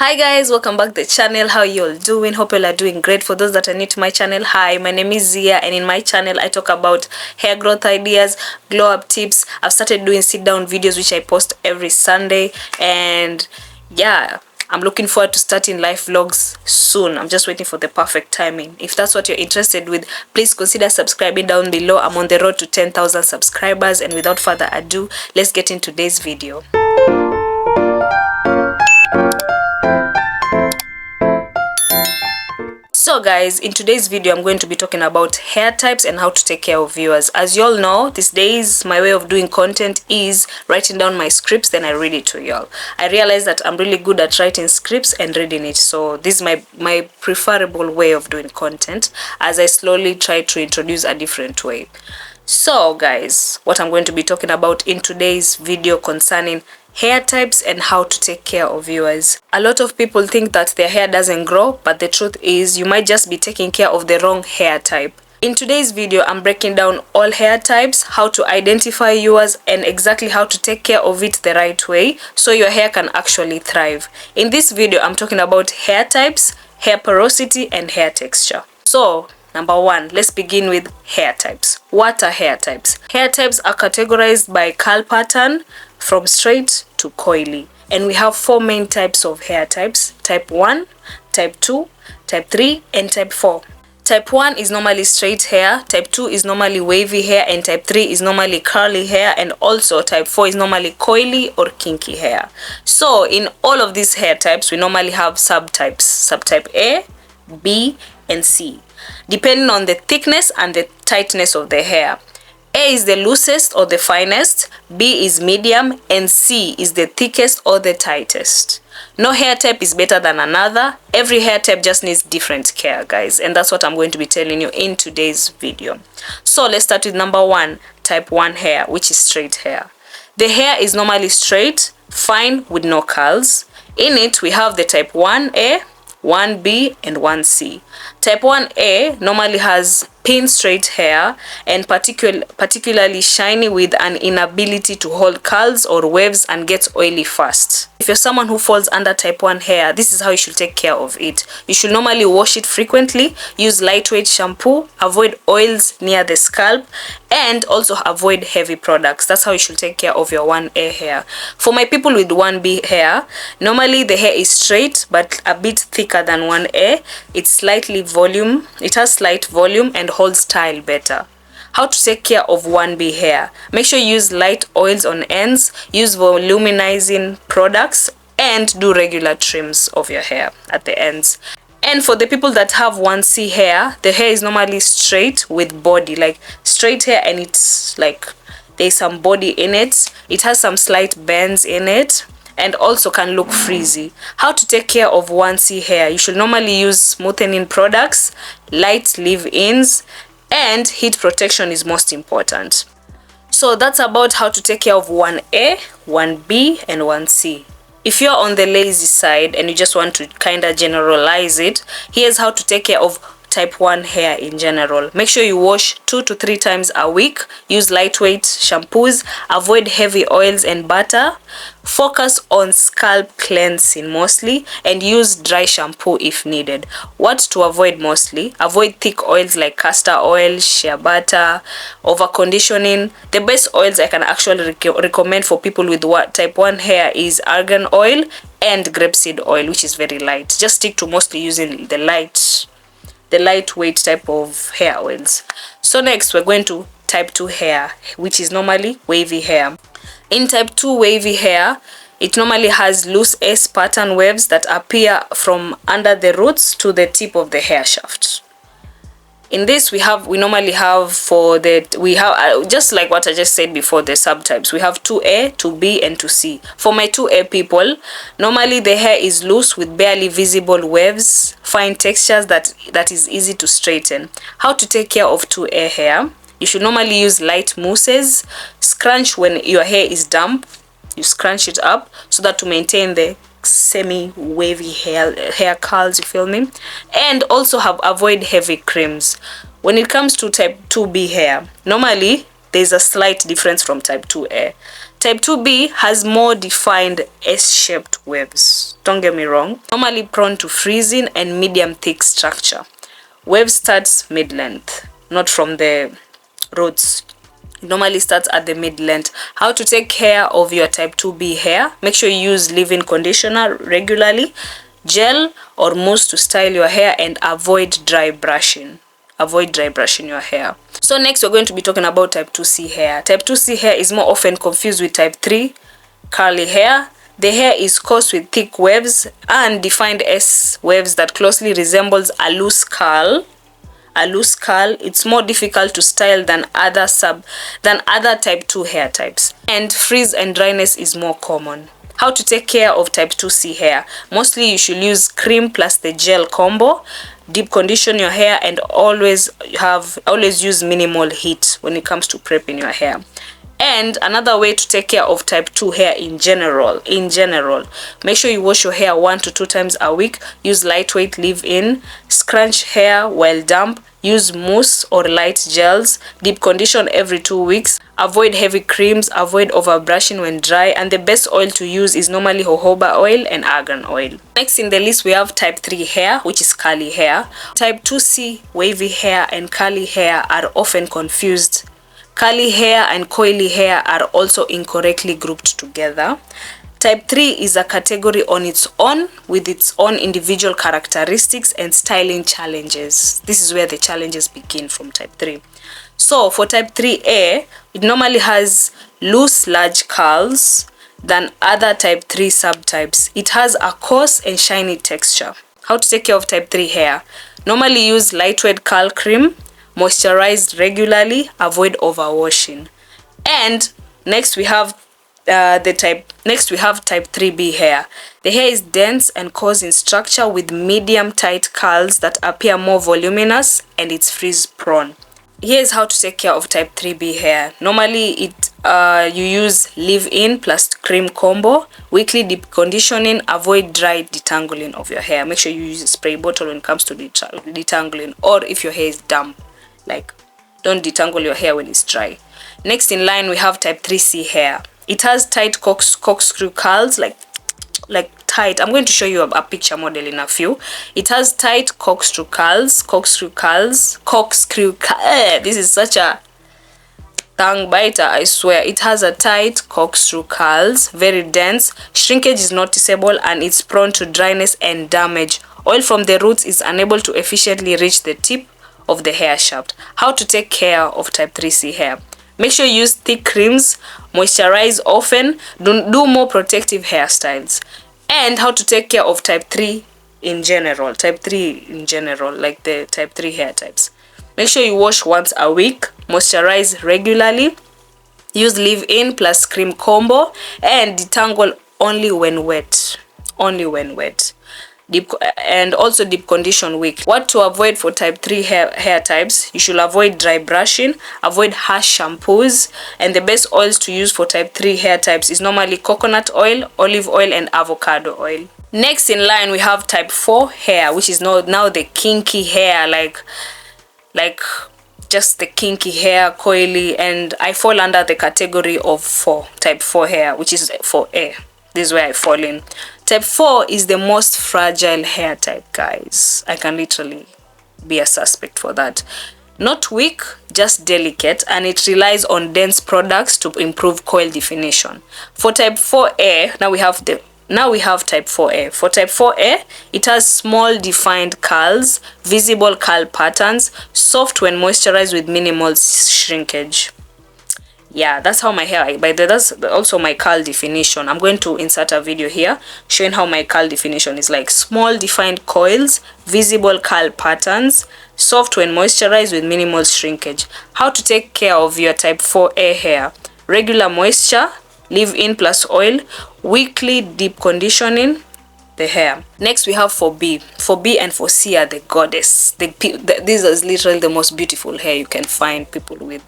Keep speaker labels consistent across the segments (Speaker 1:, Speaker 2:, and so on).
Speaker 1: Hi guys, welcome back to the channel. How you all doing? Hope you all are doing great. For those that are new to my channel, hi, my name is Zia, and in my channel I talk about hair growth ideas, glow up tips. I've started doing sit down videos which I post every Sunday, and yeah, I'm looking forward to starting live vlogs soon. I'm just waiting for the perfect timing. If that's what you're interested with, please consider subscribing down below. I'm on the road to 10,000 subscribers, and without further ado, let's get into today's video. So guys, in today's video I'm going to be talking about hair types and how to take care of viewers. As you all know, these days my way of doing content is writing down my scripts, then I read it to y'all. I realize that I'm really good at writing scripts and reading it, so this is my preferable way of doing content as I slowly try to introduce a different way. So guys, what I'm going to be talking about in today's video concerning hair types and how to take care of viewers. A lot of people think that their hair doesn't grow, but the truth is you might just be taking care of the wrong hair type. In today's video, I'm breaking down all hair types, how to identify yours, and exactly how to take care of it the right way so your hair can actually thrive. In this video, I'm talking about hair types, hair porosity, and hair texture. So, number one, let's begin with hair types. What are hair types? Hair types are categorized by curl pattern, from straight to coily, and we have four main types of hair types: type 1, type 2, type 3, and type 4. Type 1 is normally straight hair, type 2 is normally wavy hair, and type 3 is normally curly hair, and also type 4 is normally coily or kinky hair. So in all of these hair types, we normally have subtypes: subtype A, B, and C, depending on the thickness and the tightness of the hair. A is the loosest or the finest, B is medium, and C is the thickest or the tightest. No hair type is better than another. Every hair type just needs different care, guys, and that's what I'm going to be telling you in today's video. So let's start with number one, type 1 hair, which is straight hair. The hair is normally straight, fine, with no curls. In it, we have the type 1A, 1B, and 1C. Type 1A normally has pin straight hair and particularly shiny, with an inability to hold curls or waves, and gets oily fast. If you're someone who falls under type 1 hair, this is how you should take care of it. You should normally wash it frequently, use lightweight shampoo, avoid oils near the scalp, and also avoid heavy products. That's how you should take care of your 1A hair. For my people with 1B hair, normally the hair is straight but a bit thicker than 1A. It has slight volume and holds style better. How to take care of 1B hair? Make sure you use light oils on ends, use volumizing products, and do regular trims of your hair at the ends. And for the people that have 1C hair, the hair is normally straight with body, like straight hair, and it's like there's some body in it. It has some slight bends in it, and also can look frizzy. How to take care of 1C hair? You should normally use smoothening products, light leave-ins, and heat protection is most important. So that's about how to take care of 1A, 1B, and 1C. If you're on the lazy side and you just want to kind of generalize it, here's how to take care of type 1 hair in general. Make sure you wash 2 to 3 times a week. Use lightweight shampoos. Avoid heavy oils and butter. Focus on scalp cleansing mostly, and use dry shampoo if needed. What to avoid mostly? Avoid thick oils like castor oil, shea butter, over conditioning. The best oils I can actually recommend for people with type 1 hair is argan oil and grapeseed oil, which is very light. Just stick to mostly using the lightweight type of hair oils. So next we're going to type 2 hair, which is normally wavy hair. In type 2 wavy hair, it normally has loose S pattern waves that appear from under the roots to the tip of the hair shaft. In this we normally have just like what I just said before, the subtypes. We have 2A, 2B, and 2C. For my 2A people, normally the hair is loose with barely visible waves, fine textures that is easy to straighten. How to take care of 2A hair? You should normally use light mousses. Scrunch when your hair is damp. You scrunch it up so that to maintain the semi-wavy hair curls, you feel me? And also avoid heavy creams. When it comes to type 2B hair, normally there's a slight difference from type 2A. Type 2B has more defined S-shaped waves. Don't get me wrong. Normally prone to freezing and medium thick structure. Wave starts mid-length, not from the roots. It normally starts at the mid-length. How to take care of your type 2B hair? Make sure you use leave-in conditioner regularly, gel or mousse to style your hair, and avoid dry brushing. Avoid dry brushing your hair. So next we're going to be talking about type 2C hair. Type 2C hair is more often confused with type 3 curly hair. The hair is coarse with thick waves and defined S waves that closely resembles a loose curl. It's more difficult to style than other type 2 hair types, and frizz and dryness is more common. How to take care of type 2C hair? Mostly you should use cream plus the gel combo. Deep condition your hair and always use minimal heat when it comes to prepping your hair. And another way to take care of type 2 hair in general, make sure you wash your hair 1 to 2 times a week. Use lightweight leave-in, scrunch hair while damp, use mousse or light gels, deep condition every 2 weeks, avoid heavy creams, avoid overbrushing when dry, and the best oil to use is normally jojoba oil and argan oil. Next in the list we have type 3 hair, which is curly hair. Type 2C wavy hair and curly hair are often confused. Curly hair and coily hair are also incorrectly grouped together. Type 3 is a category on its own with its own individual characteristics and styling challenges. This is where the challenges begin from type 3. So for type 3A, it normally has loose large curls than other type 3 subtypes. It has a coarse and shiny texture. How to take care of type 3 hair? Normally use lightweight curl cream, moisturize regularly, avoid overwashing. And next we have type 3B hair. The hair is dense and coarse in structure with medium tight curls that appear more voluminous, and it's frizz prone. Here's how to take care of type 3B hair. Normally you use leave-in plus cream combo, weekly deep conditioning, avoid dry detangling of your hair. Make sure you use a spray bottle when it comes to detangling, or if your hair is damp, like don't detangle your hair when it's dry. Next in line we have type 3C hair. It has tight corkscrew curls, like tight. I'm going to show you a picture model in a few. It has tight corkscrew curls. This is such a tongue biter, I swear. It has a tight corkscrew curls, very dense. Shrinkage is noticeable and it's prone to dryness and damage. Oil from the roots is unable to efficiently reach the tip of the hair shaft. How to take care of type 3C hair? Make sure you use thick creams, moisturize often, do more protective hairstyles. And how to take care of type 3 in general, like the type 3 hair types. Make sure you wash once a week, moisturize regularly, use leave-in plus cream combo, and detangle only when wet. And also deep condition week. What to avoid for type 3 hair types? You should avoid dry brushing, avoid harsh shampoos, and the best oils to use for type 3 hair types is normally coconut oil, olive oil, and avocado oil. Next in line we have type 4 hair, which is now the kinky hair, like just the kinky hair, coily, and I fall under the category of type 4 hair, which is 4A. This is where I fall in. Type 4 is the most fragile hair type, guys. I can literally be a suspect for that. Not weak, just delicate, and it relies on dense products to improve coil definition. For type 4A, now we have type 4A. For type 4A, it has small defined curls, visible curl patterns, soft when moisturized with minimal shrinkage. Yeah, that's how my hair, that's also my curl definition. I'm going to insert a video here showing how my curl definition is like. Small defined coils, visible curl patterns, soft when moisturized with minimal shrinkage. How to take care of your type 4A hair? Regular moisture, leave-in plus oil, weekly deep conditioning the hair. Next we have 4B. 4B and 4C are the goddess. These are literally the most beautiful hair you can find people with.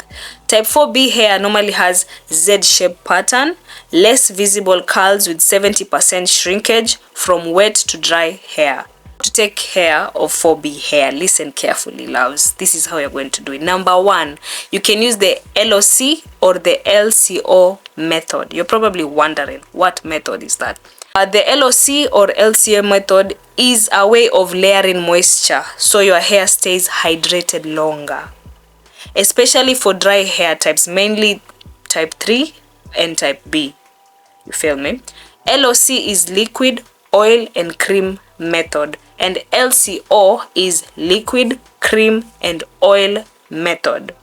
Speaker 1: Type 4B hair normally has Z-shaped pattern, less visible curls with 70% shrinkage from wet to dry hair. to take care of 4B hair, listen carefully, loves. This is how you're going to do it. Number 1, you can use the LOC or the LCO method. You're probably wondering, what method is that? The LOC or LCO method is a way of layering moisture so your hair stays hydrated longer, especially for dry hair types, mainly type 3 and type B. You feel me? LOC is liquid, oil and cream method, and LCO is liquid, cream and oil method.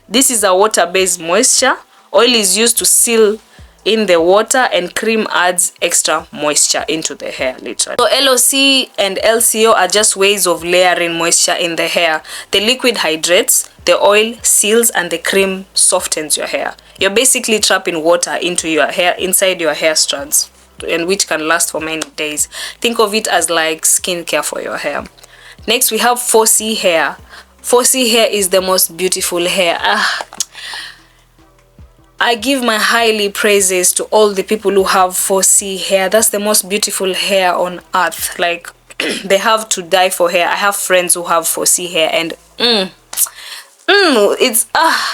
Speaker 1: This is a water-based moisture. Oil is used to seal in the water and cream adds extra moisture into the hair, literally. So LOC and LCO are just ways of layering moisture in the hair. The liquid hydrates, the oil seals, and the cream softens your hair. You're basically trapping water into your hair, inside your hair strands, and which can last for many days. Think of it as like skincare for your hair. Next, we have 4C hair. 4C hair is the most beautiful hair. I give my highly praises to all the people who have 4C hair. That's the most beautiful hair on earth. Like, they have to die for hair. I have friends who have 4C hair, and it's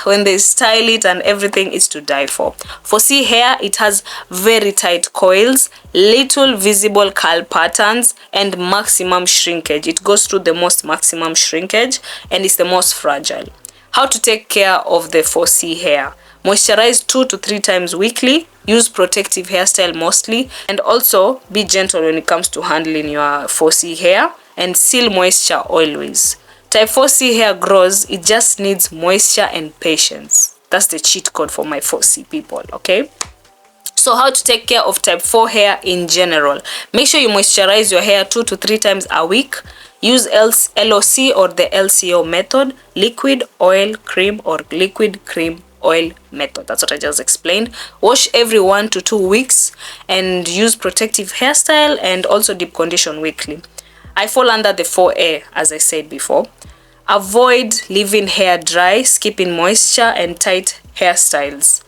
Speaker 1: when they style it and everything, is to die for. 4C hair, it has very tight coils, little visible curl patterns, and maximum shrinkage. It goes through the most maximum shrinkage, and it's the most fragile. How to take care of the 4C hair? Moisturize 2 to 3 times weekly. Use protective hairstyle mostly, and also be gentle when it comes to handling your 4C hair, and seal moisture always. Type 4C hair grows, it just needs moisture and patience. That's the cheat code for my 4C people, okay? So how to take care of type 4 hair in general? Make sure you moisturize your hair 2 to 3 times a week. Use LOC or the LCO method, liquid, oil, cream, or liquid, cream, oil method. That's what I just explained. Wash every 1 to 2 weeks and use protective hairstyle, and also deep condition weekly. I fall under the 4A, as I said before. Avoid leaving hair dry, skipping moisture, and tight hairstyles.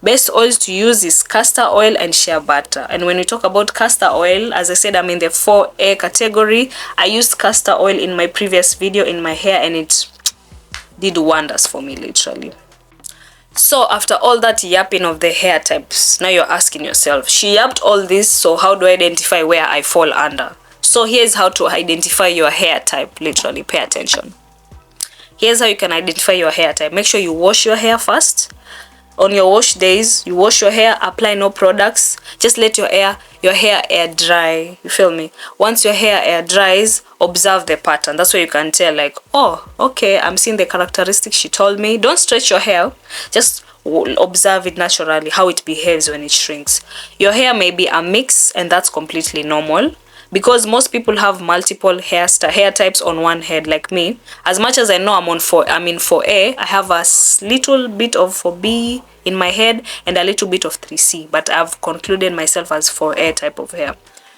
Speaker 1: Best oils to use is castor oil and shea butter. And when we talk about castor oil, as I said, I'm in the 4A category. I used castor oil in my previous video in my hair, and it did wonders for me, literally. So after all that yapping of the hair types, now you're asking yourself, she yapped all this, so how do I identify where I fall under? So here's how to identify your hair type, literally. Pay attention. Here's how you can identify your hair type. Make sure you wash your hair first. On your wash days, you wash your hair, apply no products. Just let your hair air dry. You feel me? Once your hair air dries, observe the pattern. That's where you can tell, like, oh, okay, I'm seeing the characteristics she told me. Don't stretch your hair. Just observe it naturally, how it behaves when it shrinks. Your hair may be a mix, and that's completely normal, because most people have multiple hair types on one head, like me. As much as I know I'm in 4A, I have a little bit of 4B in my head and a little bit of 3C, but I've concluded myself as 4A type of hair.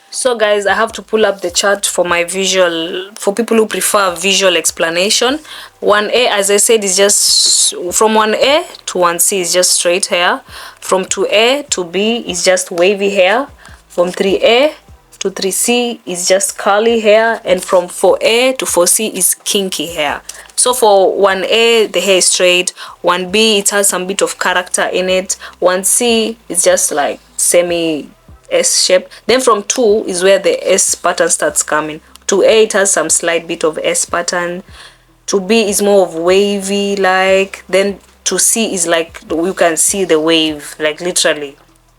Speaker 1: So guys, I have to pull up the chart for my visual, for people who prefer visual explanation. 1A, as I said, is just from 1A to 1C is just straight hair. From 2A to B is just wavy hair. From 3A to 3C is just curly hair, and from 4A to 4C is kinky hair. So for 1A, the hair is straight. 1B, it has some bit of character in it. 1C is just like semi S shape. Then from 2 is where the S pattern starts coming. 2A, it has some slight bit of S pattern. 2B is more of wavy like. Then 2C is like, you can see the wave, like literally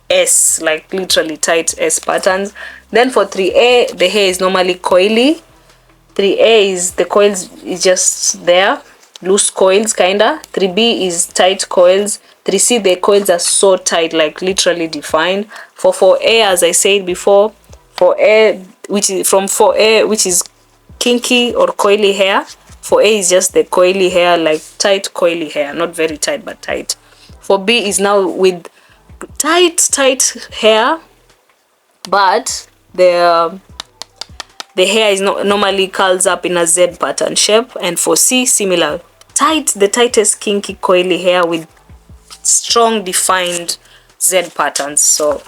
Speaker 1: S, like literally tight S patterns. Then for 3A, the hair is normally coily. 3A is the coils is just there, loose coils kinda. 3B is tight coils. 3C, the coils are so tight, like literally defined. For 4A, as I said before, 4A, which is from 4A, which is kinky or coily hair. 4A is just the coily hair, like tight coily hair, not very tight but tight. 4B is now with tight hair, but the hair is normally curls up in a Z pattern shape. And for C, similar, the tightest kinky coily hair with strong defined Z patterns. So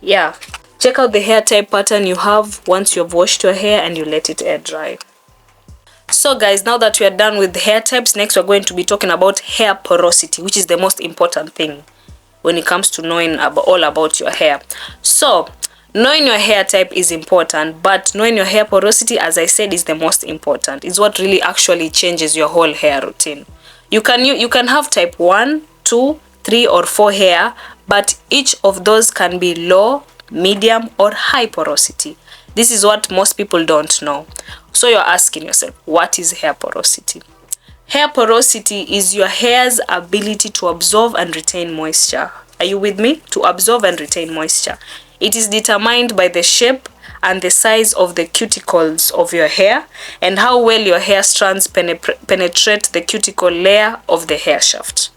Speaker 1: yeah, Check out the hair type pattern you have once you've washed your hair and you let it air dry. So guys, now that we are done with the hair types, next we're going to be talking about hair porosity, which is the most important thing when it comes to knowing all about your hair. So knowing your hair type is important, but knowing your hair porosity, as I said, is the most important. It's what really actually changes your whole hair routine. You can have type 1, 2, 3 or 4 hair, but each of those can be low, medium or high porosity. This is what most people don't know. So you're asking yourself, what is hair porosity? Hair porosity is your hair's ability to absorb and retain moisture. Are you with me? To absorb and retain moisture. It is determined by the shape and the size of the cuticles of your hair and how well your hair strands penetrate the cuticle layer of the hair shaft.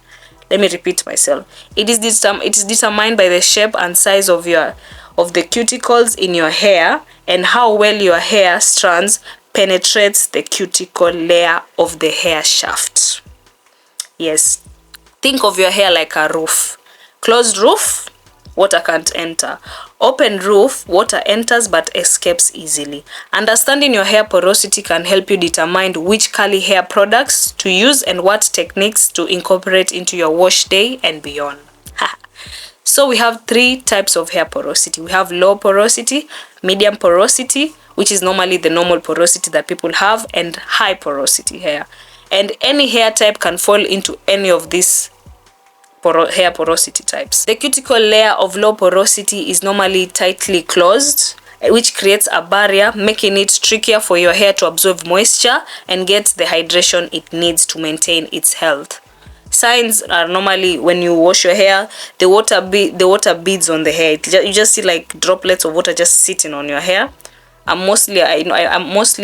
Speaker 1: Let me repeat myself. It is determined by the shape and size of the cuticles in your hair and how well your hair strands penetrates the cuticle layer of the hair shaft. Yes, think of your hair like a roof. Closed roof, water can't enter. Open roof, water enters but escapes easily. Understanding your hair porosity can help you determine which curly hair products to use and what techniques to incorporate into your wash day and beyond. So we have 3 types of hair porosity. We have low porosity, medium porosity, which is normally the normal porosity that people have, and high porosity hair. And any hair type can fall into any of these hair porosity types. The cuticle layer of low porosity is normally tightly closed, which creates a barrier, making it trickier for your hair to absorb moisture and get the hydration it needs to maintain its health. Signs are normally when you wash your hair, the water beads on the hair. You just see like droplets of water just sitting on your hair. I'm mostly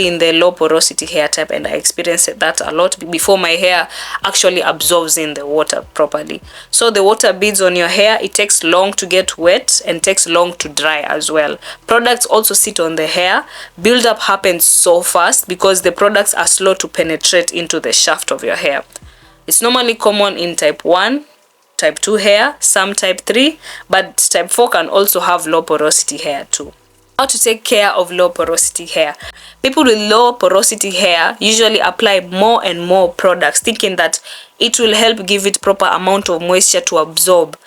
Speaker 1: in the low porosity hair type, and I experienced that a lot before my hair actually absorbs in the water properly. So the water beads on your hair, it takes long to get wet and takes long to dry as well. Products also sit on the hair. Build-up happens so fast because the products are slow to penetrate into the shaft of your hair. It's normally common in type 1, type 2 hair, some type 3, but type 4 can also have low porosity hair too. How to take care of low porosity hair? People with low porosity hair usually apply more and more products, thinking that it will help give it proper amount of moisture to absorb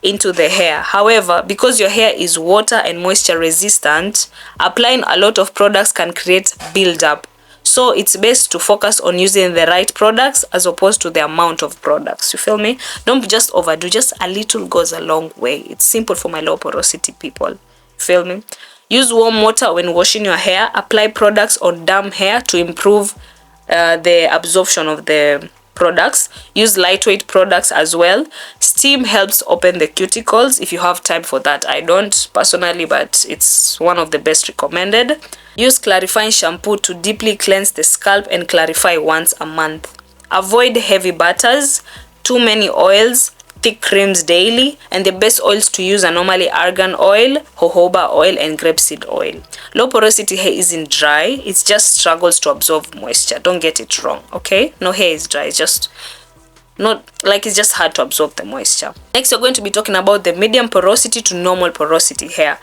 Speaker 1: into the hair. However, because your hair is water and moisture resistant, applying a lot of products can create build-up. So it's best to focus on using the right products as opposed to the amount of products. You feel me? Don't just overdo. Just a little goes a long way. It's simple for my low porosity people. You feel me? Use warm water when washing your hair. Apply products on damp hair to improve the absorption of the products. Use lightweight products as well. Steam helps open the cuticles if you have time for that. I don't personally, but it's one of the best recommended. Use clarifying shampoo to deeply cleanse the scalp and clarify once a month. Avoid heavy butters, too many oils, thick creams daily, and the best oils to use are normally argan oil, jojoba oil, and grapeseed oil. Low porosity hair isn't dry, it just struggles to absorb moisture. Don't get it wrong, okay? No hair is dry, it's just it's just hard to absorb the moisture. Next, we're going to be talking about the medium porosity to normal porosity hair.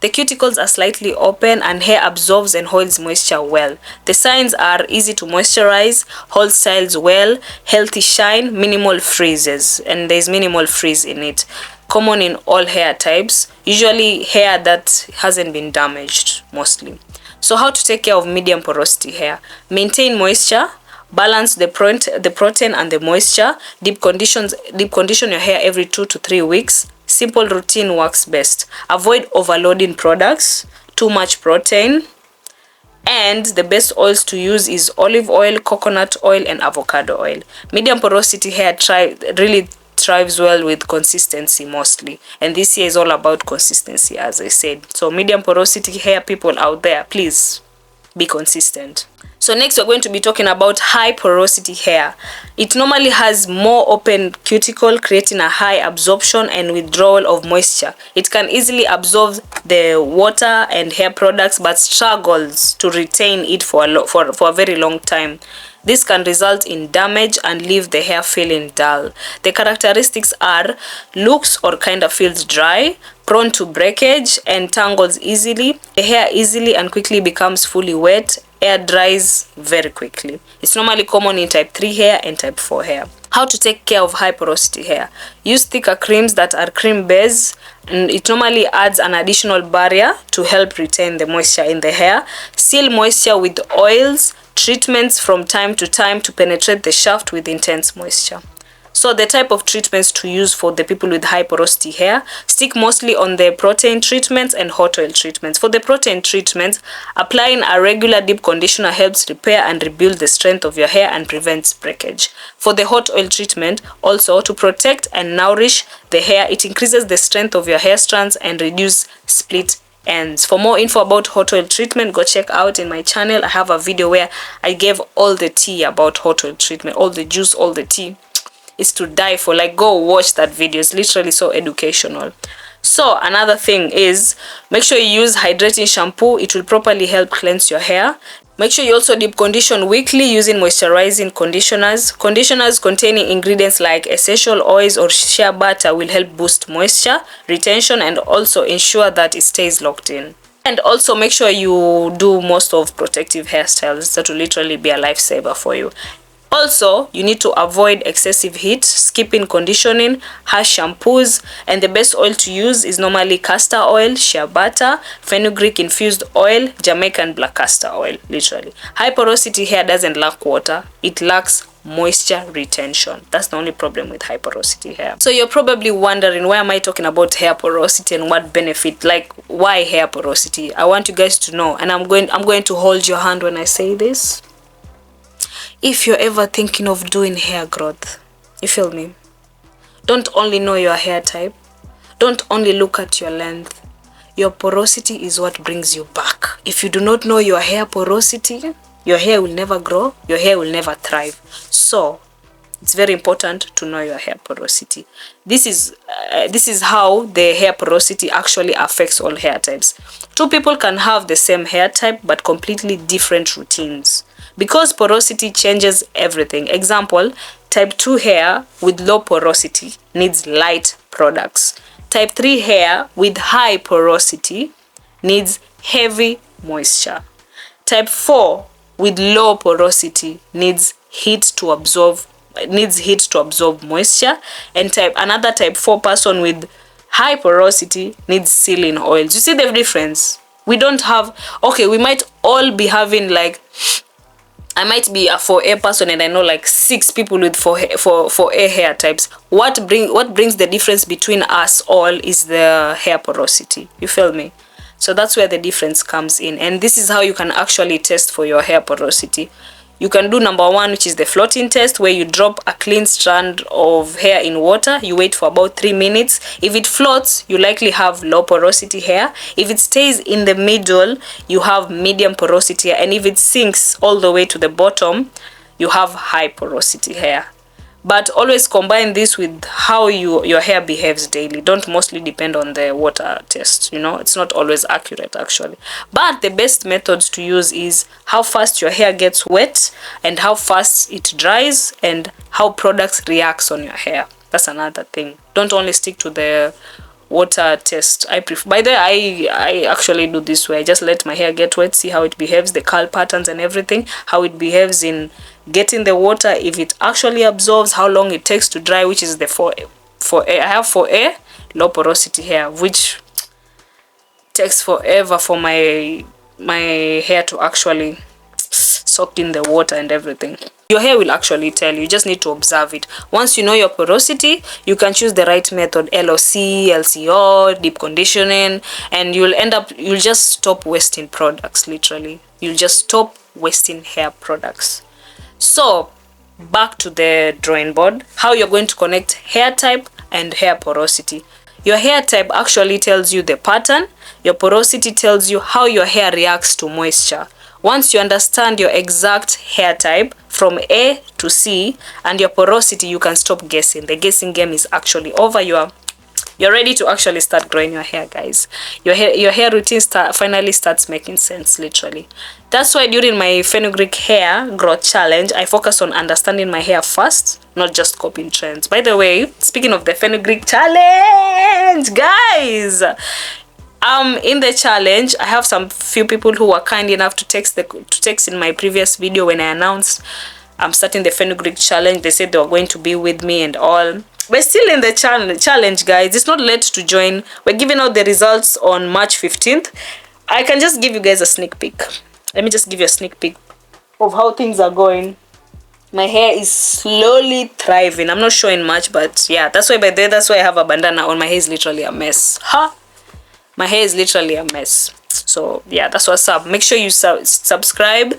Speaker 1: The cuticles are slightly open and hair absorbs and holds moisture well. The signs are easy to moisturize, hold styles well, healthy shine, minimal frizzes, and there's minimal frizz in it. Common in all hair types, usually hair that hasn't been damaged mostly. So how to take care of medium porosity hair? Maintain moisture. Balance the protein and the moisture. Deep condition your hair every 2 to 3 weeks. Simple routine works best. Avoid overloading products, too much protein. And the best oils to use is olive oil, coconut oil, and avocado oil. Medium porosity hair really thrives well with consistency mostly. And this year is all about consistency, as I said. So medium porosity hair people out there, please be consistent. So next we're going to be talking about high porosity hair. It normally has more open cuticle, creating a high absorption and withdrawal of moisture. It can easily absorb the water and hair products but struggles to retain it for a very long time. This can result in damage and leave the hair feeling dull. The characteristics are looks or kind of feels dry, prone to breakage and tangles easily. The hair easily and quickly becomes fully wet. Hair dries very quickly. It's normally common in type 3 hair and type 4 hair. How to take care of high porosity hair? Use thicker creams that are cream based, and it normally adds an additional barrier to help retain the moisture in the hair. Seal moisture with oils, treatments from time to time to penetrate the shaft with intense moisture. So the type of treatments to use for the people with high porosity hair: stick mostly on the protein treatments and hot oil treatments. For the protein treatments, applying a regular deep conditioner helps repair and rebuild the strength of your hair and prevents breakage. For the hot oil treatment, also to protect and nourish the hair, it increases the strength of your hair strands and reduce split ends. For more info about hot oil treatment, go check out in my channel. I have a video where I gave all the tea about hot oil treatment, all the juice, all the tea. Is to die for. Like, go watch that video. It's literally so educational. So another thing is, make sure you use hydrating shampoo. It will properly help cleanse your hair. Make sure you also deep condition weekly using moisturizing conditioners. Conditioners containing ingredients like essential oils or shea butter will help boost moisture retention and also ensure that it stays locked in. And also make sure you do most of protective hairstyles. That will literally be a lifesaver for you. Also, you need to avoid excessive heat, skipping conditioning, harsh shampoos, and the best oil to use is normally castor oil, shea butter, fenugreek infused oil, Jamaican black castor oil, literally. High porosity hair doesn't lack water, it lacks moisture retention. That's the only problem with high porosity hair. So you're probably wondering, why am I talking about hair porosity and what benefit? Like, why hair porosity? I want you guys to know, and I'm going to hold your hand when I say this. If you're ever thinking of doing hair growth, you feel me? Don't only know your hair type. Don't only look at your length. Your porosity is what brings you back. If you do not know your hair porosity, your hair will never grow, your hair will never thrive. So it's very important to know your hair porosity. This is how the hair porosity actually affects all hair types. Two people can have the same hair type but completely different routines, because porosity changes everything. Example, type 2 hair with low porosity needs light products. Type 3 hair with high porosity needs heavy moisture. Type 4 with low porosity needs heat to absorb moisture, and another type 4 person with high porosity needs sealing oils. You see the difference? We don't have, okay, we might all be having, like, I might be a 4A person and I know like 6 people with 4A hair types. What brings the difference between us all is the hair porosity. You feel me? So that's where the difference comes in, and this is how you can actually test for your hair porosity. You can do number 1, which is the floating test, where you drop a clean strand of hair in water. You wait for about 3 minutes. If it floats, you likely have low porosity hair. If it stays in the middle, you have medium porosity hair. And if it sinks all the way to the bottom, you have high porosity hair. But always combine this with how your hair behaves daily. Don't mostly depend on the water test, you know. It's not always accurate actually. But the best methods to use is how fast your hair gets wet and how fast it dries and how products reacts on your hair. That's another thing. Don't only stick to the water test. By the way, I actually do this way. I just let my hair get wet, see how it behaves, the curl patterns and everything, how it behaves in getting the water, if it actually absorbs, how long it takes to dry, which is the 4A. I have 4A, low porosity hair, which takes forever for my hair to actually soak in the water and everything. Your hair will actually tell you. You just need to observe it. Once you know your porosity, you can choose the right method, LOC, LCO, deep conditioning, and you'll just stop wasting products, literally. You'll just stop wasting hair products. So back to the drawing board, how you're going to connect hair type and hair porosity. Your hair type actually tells you the pattern. Your porosity tells you how your hair reacts to moisture. Once you understand your exact hair type from A to C and your porosity, you can stop guessing. The guessing game is actually over. You are you're ready to actually start growing your hair, guys. Your hair routine finally starts making sense, literally. That's why during my fenugreek hair growth challenge, I focused on understanding my hair first, not just copying trends. By the way, speaking of the fenugreek challenge, guys, in the challenge, I have some few people who were kind enough to text in my previous video when I announced I'm starting the fenugreek challenge. They said they were going to be with me and all. We're still in the challenge, guys. It's not late to join. We're giving out the results on March 15th. I can just give you guys a sneak peek. Let me just give you a sneak peek of how things are going. My hair is slowly thriving. I'm not showing much, but yeah, that's why that's why I have a bandana on. My hair is literally a mess. My hair is literally a mess. So yeah, that's what's up. Make sure you subscribe.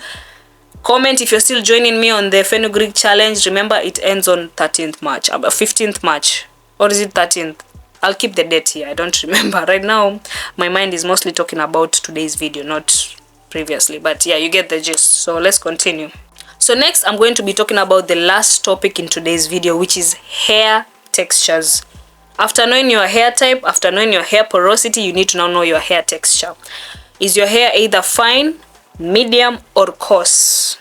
Speaker 1: Comment if you're still joining me on the fenugreek challenge. Remember, it ends on 13th March, 15th March, or is it 13th? I'll keep the date here. I don't remember right now. My mind is mostly talking about today's video, not previously, but yeah, you get the gist. So let's continue. So next, I'm going to be talking about the last topic in today's video, which is hair textures. After knowing your hair type, after knowing your hair porosity, you need to now know your hair texture. Is your hair either fine, medium, or coarse?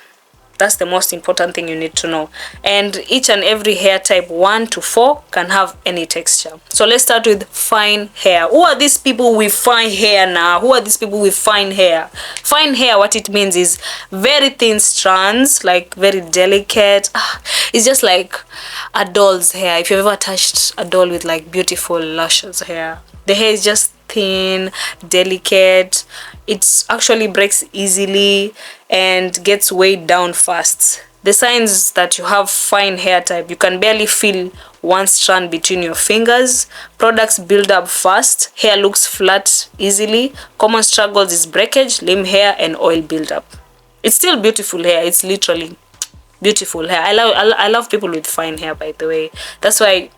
Speaker 1: That's the most important thing you need to know. And each and every hair type 1 to 4 can have any texture. So let's start with fine hair. Who are these people with fine hair now? Who are these people with fine hair? Fine hair, what it means is very thin strands, like very delicate. It's just like a doll's hair. If you've ever touched a doll with like beautiful luscious hair, the hair is just thin, delicate. It actually breaks easily and gets weighed down fast. The signs that you have fine hair type: you can barely feel one strand between your fingers, products build up fast, hair looks flat easily, common struggles is breakage, limb hair, and oil buildup. It's still beautiful hair. It's literally beautiful hair. I love people with fine hair, by the way. That's why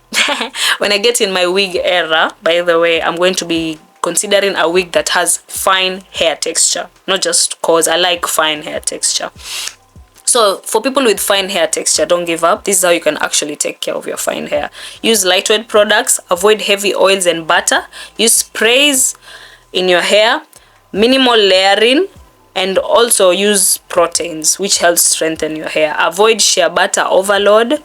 Speaker 1: when I get in my wig era, by the way, I'm going to be considering a wig that has fine hair texture, not just cause I like fine hair texture. So for people with fine hair texture, don't give up. This is how you can actually take care of your fine hair. Use lightweight products, avoid heavy oils and butter, use sprays in your hair, minimal layering, and also use proteins, which helps strengthen your hair. Avoid shea butter overload,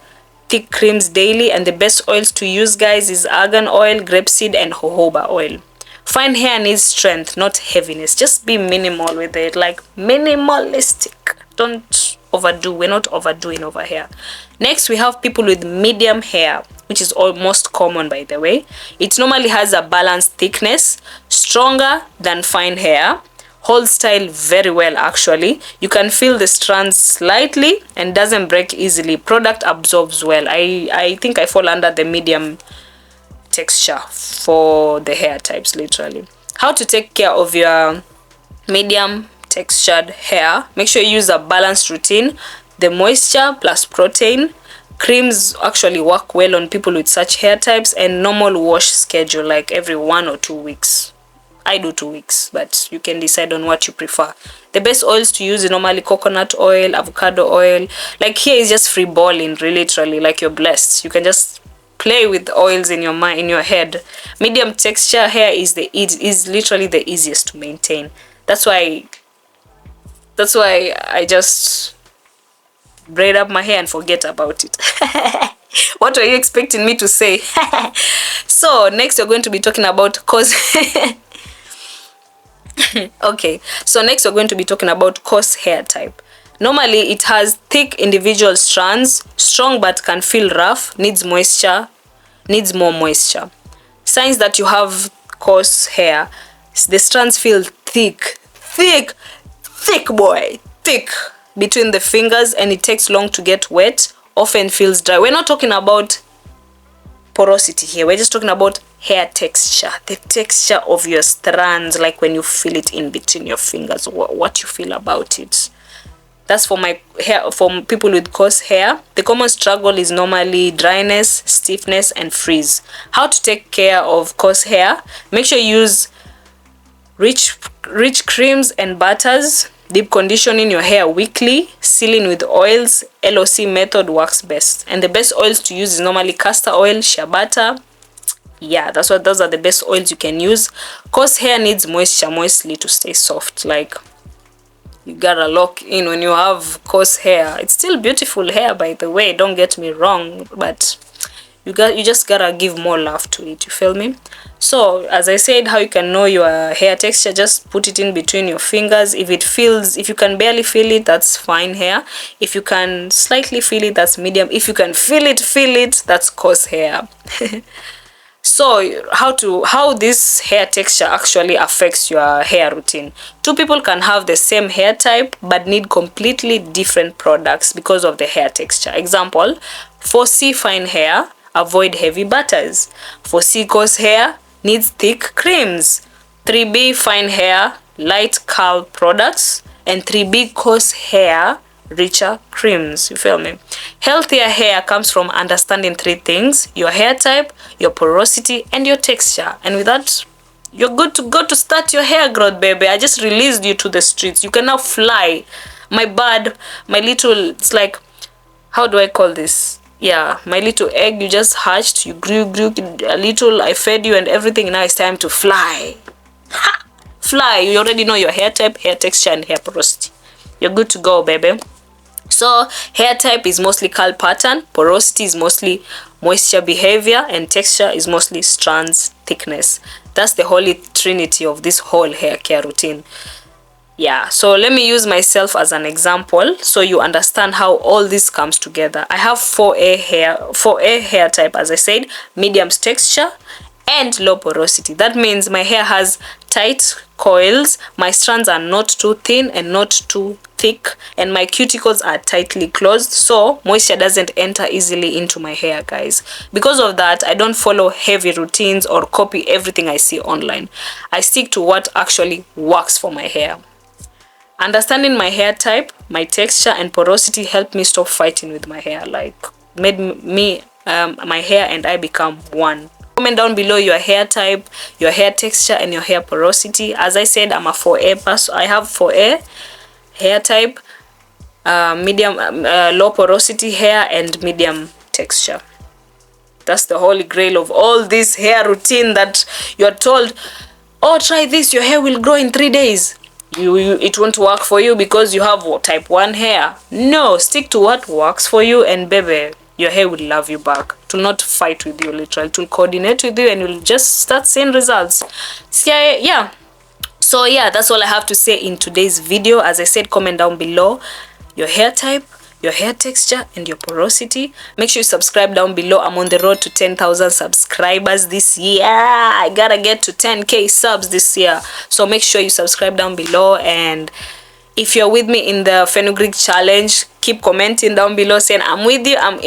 Speaker 1: thick creams daily, and the best oils to use, guys, is argan oil, grapeseed, and jojoba oil. Fine hair needs strength, not heaviness. Just be minimal with it, like minimalistic. Don't overdo. We're not overdoing over here. Next, we have people with medium hair, which is almost common, by the way. It normally has a balanced thickness, stronger than fine hair, holds style very well actually. You can feel the strands slightly and doesn't break easily. Product absorbs well. I think I fall under the medium texture for the hair types, literally. How to take care of your medium textured hair: make sure you use a balanced routine, the moisture plus protein. Creams actually work well on people with such hair types, and normal wash schedule, like every 1 or 2 weeks. I do 2 weeks, but you can decide on what you prefer. The best oils to use is normally coconut oil, avocado oil. Like here is just free balling, literally, like you're blessed. You can just play with oils in your mind, in your head. Medium texture hair is literally the easiest to maintain. That's why I just braid up my hair and forget about it. What were you expecting me to say? So next we're going to be talking about okay, so next we're going to be talking about coarse hair type. Normally it has thick individual strands, strong but can feel rough, needs more moisture. Signs that you have coarse hair: the strands feel thick between the fingers, and it takes long to get wet, often feels dry. We're not talking about porosity here, we're just talking about hair texture, the texture of your strands, like when you feel it in between your fingers, what you feel about it. That's for my hair. For people with coarse hair, the common struggle is normally dryness, stiffness, and frizz. How to take care of coarse hair: make sure you use rich creams and butters. Deep conditioning your hair weekly. Sealing with oils, LOC method works best. And the best oils to use is normally castor oil, shea butter, Yeah, those are the best oils you can use. Coarse hair needs moisture mostly to stay soft. Like, you gotta lock in when you have coarse hair. It's still beautiful hair, by the way, don't get me wrong, but you just gotta give more love to it, you feel me? So as I said, how you can know your hair texture, just put it in between your fingers. If you can barely feel it, that's fine hair. If you can slightly feel it, that's medium. If you can feel it, that's coarse hair. So how this hair texture actually affects your hair routine. Two people can have the same hair type but need completely different products because of the hair texture. Example, for C fine hair, avoid heavy butters. For C coarse hair, needs thick creams. 3B fine hair, light curl products. And 3B coarse hair, richer creams. You feel me? Healthier hair comes from understanding three things: your hair type, your porosity, and your texture. And with that, you're good to go to start your hair growth, baby. I just released you to the streets. You can now fly. My bird, my little, it's like, how do I call this? Yeah, my little egg you just hatched, you grew a little, I fed you and everything. Now it's time to fly. Ha! Fly. You already know your hair type, hair texture, and hair porosity. You're good to go, baby. So hair type is mostly curl pattern, porosity is mostly moisture behavior, and texture is mostly strands thickness. That's the holy trinity of this whole hair care routine. Yeah, so let me use myself as an example so you understand how all this comes together. I have 4A hair type, as I said, medium texture and low porosity. That means my hair has tight coils, my strands are not too thin and not too thick, and my cuticles are tightly closed, so moisture doesn't enter easily into my hair, guys. Because of that, I don't follow heavy routines or copy everything I see online. I stick to what actually works for my hair. Understanding my hair type, my texture, and porosity helped me stop fighting with my hair. Like, made me my hair and I become one. Comment down below your hair type, your hair texture, and your hair porosity. As I said, I'm a 4A person. I have 4A hair type, medium, low porosity hair, and medium texture. That's the holy grail of all this hair routine that you're told, oh, try this, your hair will grow in 3 days. It won't work for you because you have type 1 hair. No, stick to what works for you, and baby, your hair will love you back. It will not fight with you, literally. It will coordinate with you and you'll just start seeing results. So yeah, that's all I have to say in today's video. As I said, comment down below your hair type, your hair texture, and your porosity. Make sure you subscribe down below. I'm on the road to 10,000 subscribers this year. I gotta get to 10k subs this year, so make sure you subscribe down below. And if you're with me in the fenugreek challenge, keep commenting down below saying I'm with you, I'm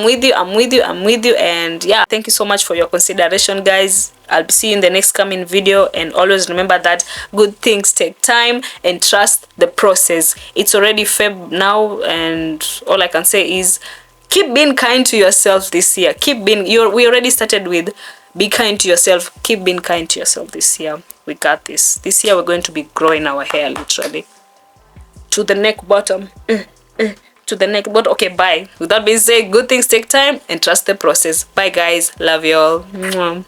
Speaker 1: with you. And yeah, thank you so much for your consideration, guys. I'll see you in the next coming video, and always remember that good things take time and trust the process. It's already Feb now, and all I can say is keep being kind to yourself this year. We already started with be kind to yourself. Keep being kind to yourself this year. We got this. This year we're going to be growing our hair literally to the neck bottom. To the neck bottom. Okay, bye. With that being said, good things take time and trust the process. Bye, guys. Love you all.